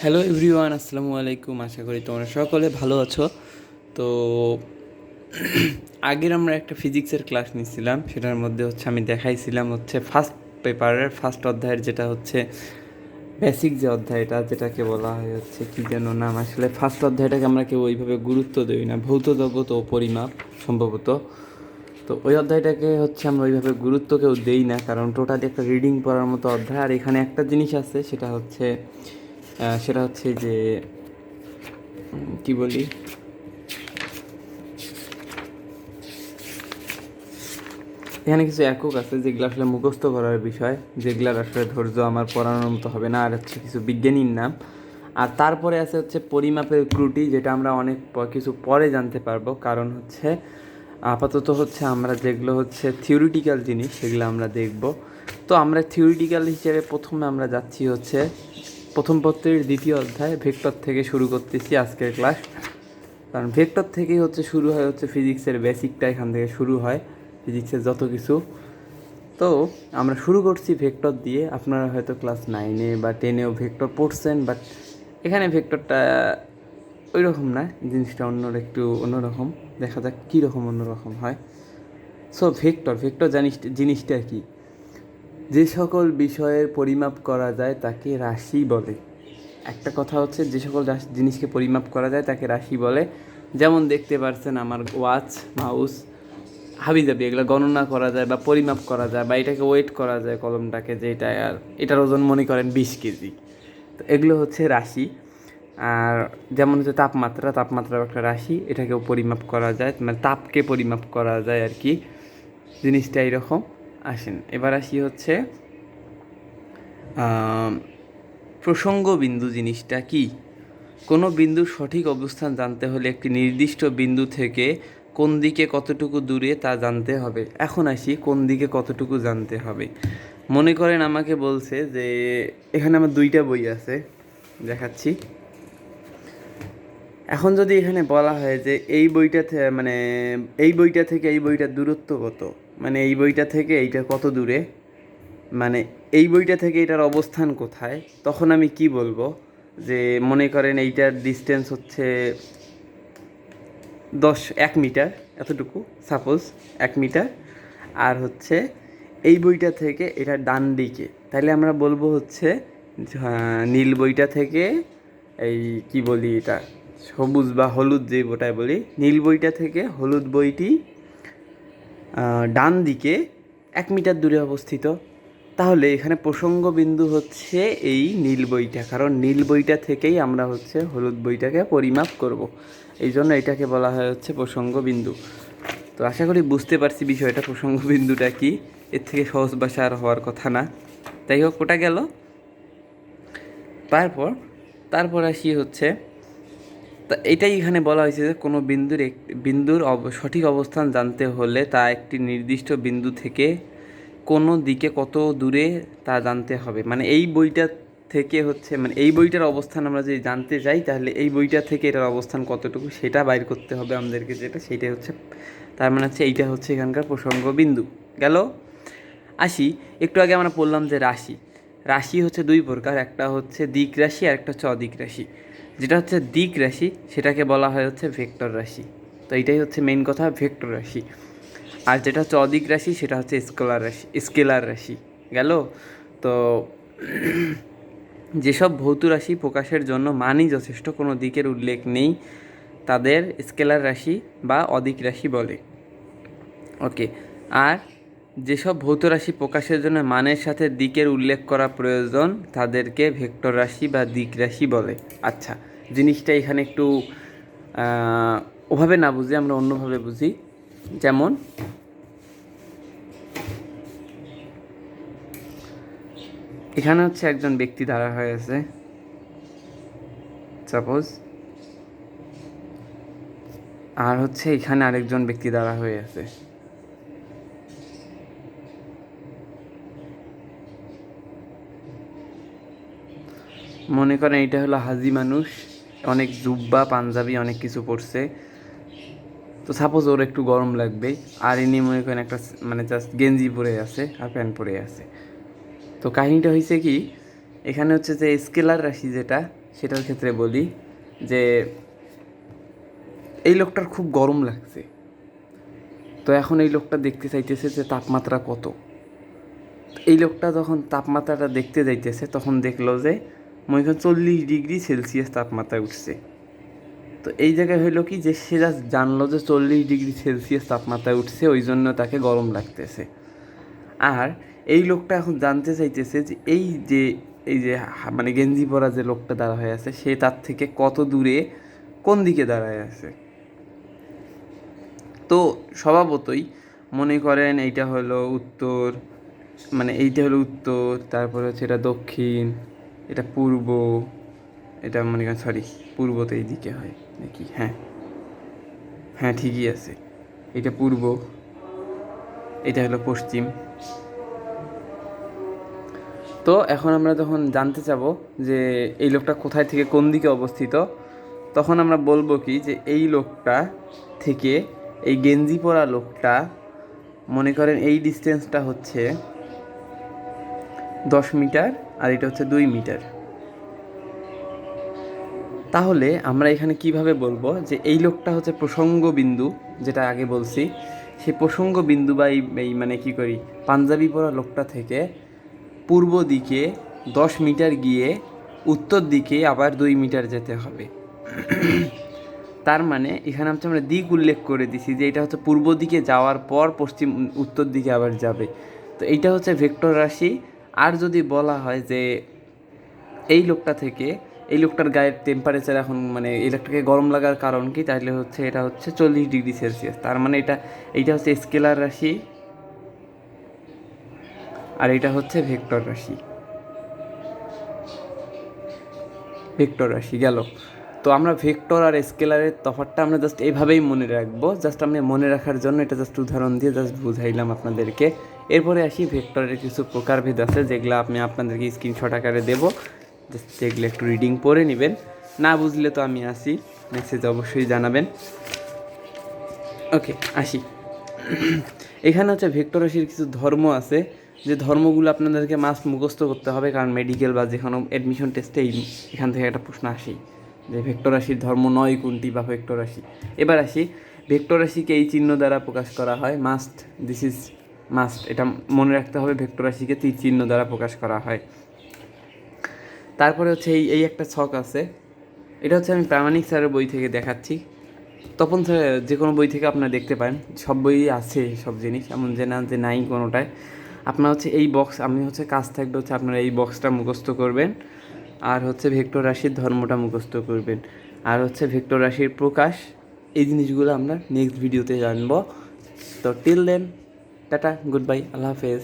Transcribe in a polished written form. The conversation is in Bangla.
হ্যালো এভরিওয়ান, আসসালামু আলাইকুম। আশা করি তোমরা সকলে ভালো আছো। তো আগের আমরা একটা ফিজিক্সের ক্লাস নিয়েছিলাম, সেটার মধ্যে আমি দেখাইছিলাম ফার্স্ট পেপারের ফার্স্ট অধ্যায়ের, যেটা বেসিক যে অধ্যায়টা, যেটাকে বলা হয় কী যেন নাম, আসলে ফার্স্ট অধ্যায়টাকে আমরা কেউ ওইভাবে গুরুত্ব দিই না, ভৌত জগৎ ও পরিমাপ সম্ভবত। তো ওই অধ্যায়টাকে আমরা ওইভাবে গুরুত্ব কেউ দেই না, কারণ টোটালি একটা রিডিং পড়ার মতো অধ্যায়। আর এখানে একটা জিনিস আছে, সেটা হচ্ছে যে কি বলি, এখানে কিছু একক আছে যেগুলো আসলে মুখস্থ করার বিষয়, যেগুলার আসলে ধৈর্য আমার পড়ানোর মতো হবে না। আর কিছু বিজ্ঞানীর নাম। আর তারপরে আছে পরিমাপের ত্রুটি, যেটা আমরা অনেক কিছু পরে জানতে পারবো, কারণ আপাতত আমরা যেগুলো থিওরিটিক্যাল জিনিস সেগুলো আমরা দেখব। তো আমরা থিওরিটিক্যাল হিসেবে প্রথমে আমরা যাচ্ছি প্রথম পত্রের দ্বিতীয় অধ্যায়, ভেক্টর থেকে শুরু করতেছি আজকের ক্লাস। কারণ ভেক্টর থেকেই শুরু হয় ফিজিক্সের বেসিকটা, এখান থেকে শুরু হয় ফিজিক্সের যত কিছু। তো আমরা শুরু করছি ভেক্টর দিয়ে। আপনারা হয়তো ক্লাস 9-এ বা 10-এও ভেক্টর পড়ছেন, বাট এখানে ভেক্টরটা ওই রকম না, জিনিসটা একটু অন্যরকম। দেখা যাক কীরকম অন্যরকম হয়। সো ভেক্টর জিনিসটা কি? যে সকল বিষয়ের পরিমাপ করা যায় তাকে রাশি বলে। একটা কথা যে সকল জিনিসকে পরিমাপ করা যায় তাকে রাশি বলে। যেমন দেখতে পারছেন আমার ওয়াচ, মাউস, হাবিজাবি, এগুলো গণনা করা যায় বা পরিমাপ করা যায়, বা এটাকে ওয়েট করা যায়, কলমটাকে, যে এটার ওজন মনে করেন 20 কেজি। তো এগুলো রাশি। আর যেমন তাপমাত্রার একটা রাশি, এটাকেও পরিমাপ করা যায়, মানে তাপকে পরিমাপ করা যায় আর কি। জিনিসটা এইরকম। আসেন এবার আসি প্রসঙ্গ বিন্দু জিনিসটা কি? কোনো বিন্দুর সঠিক অবস্থান জানতে হলে একটি নির্দিষ্ট বিন্দু থেকে কোন দিকে কতটুকু দূরে তা জানতে হবে। এখন আসি কোন দিকে কতটুকু জানতে হবে। মনে করেন আমাকে বলছে যে এখানে আমার 2টা বই আছে, দেখাচ্ছি। এখন যদি এখানে বলা হয় যে এই বইটা এই বইটা থেকে এই বইটার দূরত্ব কত, মানে এই বইটা থেকে এইটা কত দূরে, মানে এই বইটা থেকে এটার অবস্থান কোথায়, তখন আমি কি বলবো? যে মনে করেন এইটার ডিস্টেন্স 1 মিটার, এতটুকু, সাপোজ 1 মিটার। আর এই বইটা থেকে এটা ডান দিকে, তাহলে আমরা বলবো নীল বইটা থেকে এই কি বলি, এটা সবুজ বা হলুদ যে বইটায় বলি, নীল বইটা থেকে হলুদ বইটি ডান দিকে 1 মিটার দূরে অবস্থিত। তাহলে এখানে প্রসঙ্গ বিন্দু এই নীল বইটা, কারণ নীল বইটা থেকেই আমরা হলুদ বইটাকে পরিমাপ করব। এই জন্য এটাকে বলা হয় প্রসঙ্গ বিন্দু। তো আশা করি বুঝতে পারছি বিষয়টা, প্রসঙ্গ বিন্দুটা কি। এর থেকে সহজ ভাষা আর হওয়ার কথা না। তাই হোক, ওটা গেল। তারপর আসি তা এটাই এখানে বলা হয়েছে যে কোনো বিন্দুর সঠিক অবস্থান জানতে হলে তা একটি নির্দিষ্ট বিন্দু থেকে কোনো দিকে কত দূরে তা জানতে হবে। মানে এই বইটা থেকে মানে এই বইটার অবস্থান আমরা যদি জানতে চাই, তাহলে এই বইটা থেকে এটার অবস্থান কতটুকু সেটা বাইর করতে হবে আমাদেরকে, সেইটাই তার মানে এইটা এখানকার প্রসঙ্গ বিন্দু গেল। আসি, একটু আগে আমরা বললাম যে রাশি 2 প্রকার, একটা দিক রাশি আর একটা চদিক রাশি। যেটা দিক রাশি সেটাকে বলা হয় ভেক্টর রাশি। তো এইটাই মেইন কথা, ভেক্টর রাশি। আর যেটা চদিক রাশি সেটা স্কেলার রাশি গেল। তো যেসব ভৌত রাশি প্রকাশের জন্য মানই যথেষ্ট, কোনো দিকের উল্লেখ নেই, তাদের স্কেলার রাশি বা অদিক রাশি বলে। ওকে। আর যেসব ভৌত রাশি প্রকাশের জন্য মানের সাথে দিকের উল্লেখ করা প্রয়োজন, তাদেরকে ভেক্টর রাশি বা দিক রাশি বলে। আচ্ছা, জিনিসটা এখানে একটু ওভাবে না বুঝি, আমরা অন্যভাবে বুঝি। যেমন এখানে একজন ব্যক্তি দাঁড়া হয়ে আছে, সাপোজ। আর এখানে আরেকজন ব্যক্তি দাঁড়া হয়ে আছে। মনে করেন এইটা হলো হাজি মানুষ, অনেক জুব্বা পাঞ্জাবি অনেক কিছু পরছে। তো সাপোজ ওর একটু গরম লাগবে, আর ইনি মনে করেন একটা জাস্ট গেঞ্জি পরে আছে আর প্যান্ট পরে আছে। তো কাহিনিটা হয়েছে কি, এখানে হচ্ছে যে স্কেলার রাশি যেটা, সেটার ক্ষেত্রে বলি যে এই লোকটার খুব গরম লাগছে, তো এখন এই লোকটা দেখতে চাইতেছে যে তাপমাত্রা কত। এই লোকটা যখন তাপমাত্রাটা দেখতে যাইতেছে তখন দেখলো যে মনে করেন 40 ডিগ্রি সেলসিয়াস তাপমাত্রা উঠছে। তো এই জায়গায় হইলো কি যে সে জাস্ট জানলো যে 40 ডিগ্রি সেলসিয়াস তাপমাত্রা উঠছে, ওই জন্য তাকে গরম লাগতেছে। আর এই লোকটা এখন জানতে চাইতেছে যে এই যে মানে গেঞ্জি পরা যে লোকটা দাঁড়া হয়ে আছে সে তার থেকে কত দূরে কোন দিকে দাঁড়ায় আছে। তো স্বভাবতই মনে করেন এইটা হলো উত্তর, মানে এইটা হলো উত্তর, তারপরে হচ্ছে এটা দক্ষিণ, এটা পূর্ব, এটা মনে করেন সরি পূর্ব তো এইদিকে হয় নাকি, হ্যাঁ হ্যাঁ ঠিকই আছে, এটা পূর্ব, এটা হলো পশ্চিম। তো এখন আমরা যখন জানতে চাবো যে এই লোকটা কোথায় থেকে কোন দিকে অবস্থিত, তখন আমরা বলবো কি যে এই লোকটা থেকে এই গেঞ্জি পরা লোকটা মনে করেন এই ডিস্টেন্সটা হচ্ছে 10 মিটার আর এটা হচ্ছে 2 মিটার। তাহলে আমরা এখানে কিভাবে বলবো যে এই লোকটা হচ্ছে প্রসঙ্গ বিন্দু, যেটা আগে বলছি সেই প্রসঙ্গ বিন্দু বা এই মানে কি করি পাঞ্জাবি পরা লোকটা থেকে পূর্ব দিকে 10 মিটার গিয়ে উত্তর দিকে আবার 2 মিটার যেতে হবে। তার মানে এখানে হচ্ছে আমরা দিক উল্লেখ করে দিছি যে এটা হচ্ছে পূর্ব দিকে যাওয়ার পর উত্তর দিকে আবার যাবে। তো এইটা হচ্ছে ভেক্টর রাশি। আর যদি বলা হয় যে এই লোকটা থেকে এই লোকটার গায়ের টেম্পারেচার এখন মানে এই লোকটাকে গরম লাগার কারণ কি, তাহলে হচ্ছে এটা হচ্ছে 40 ডিগ্রি সেলসিয়াস। তার মানে এইটা হচ্ছে স্কেলার রাশি আর এটা হচ্ছে ভেক্টর রাশি। ভেক্টর রাশি গেল। তো আমরা ভেক্টর আর স্কেলারের তফাৎটা আমরা জাস্ট এইভাবেই মনে রাখবো, জাস্ট আমি মনে রাখার জন্য এটা জাস্ট উদাহরণ দিয়ে জাস্ট বুঝাইলাম আপনাদেরকে। এরপরে আসি ভেক্টরের কিছু প্রকারভেদ আছে যেগুলো আমি আপনাদেরকে স্ক্রিনশট আকারে দেবো, জাস্ট যেগুলো একটু রিডিং পড়ে নেবেন। না বুঝলে তো আমি আসি, মেসেজ অবশ্যই জানাবেন। ওকে আসি। এখানে হচ্ছে ভেক্টর রাশির কিছু ধর্ম আছে, যে ধর্মগুলো আপনাদেরকে মাস্ট মুখস্থ করতে হবে, কারণ মেডিকেল বা যে কোনো অ্যাডমিশন টেস্টে এখান থেকে একটা প্রশ্ন আসেই যে ভেক্টর রাশির ধর্ম 9 কোনটি বা ভেক্টর রাশি। এবার আসি, ভেক্টর রাশিকে এই চিহ্ন দ্বারা প্রকাশ করা হয়, মাস্ট, দিস ইজ মাস্ট, এটা মনে রাখতে হবে, ভেক্টর রাশিকে তীর চিহ্ন দ্বারা প্রকাশ করা হয়। তারপরে হচ্ছে এই একটা ছক আছে, এটা হচ্ছে আমি প্রামাণিক স্যারের বই থেকে দেখাচ্ছি। তপন স্যার যে কোনো বই থেকে আপনারা দেখতে পারেন, সব বইই আছে সব জিনিস, এমন যে না যে নাই কোনোটায়। আপনার হচ্ছে এই বক্স, আমি হচ্ছে কাজ থাকবে হচ্ছে আপনারা এই বক্সটা মুখস্থ করবেন, আর হচ্ছে ভেক্টর রাশির ধর্মটা মুখস্থ করবেন, আর হচ্ছে ভেক্টর রাশির প্রকাশ। এই জিনিসগুলো আমরা নেক্সট ভিডিওতে জানবো। তো till then tata, goodbye, আল্লাহ হাফেজ।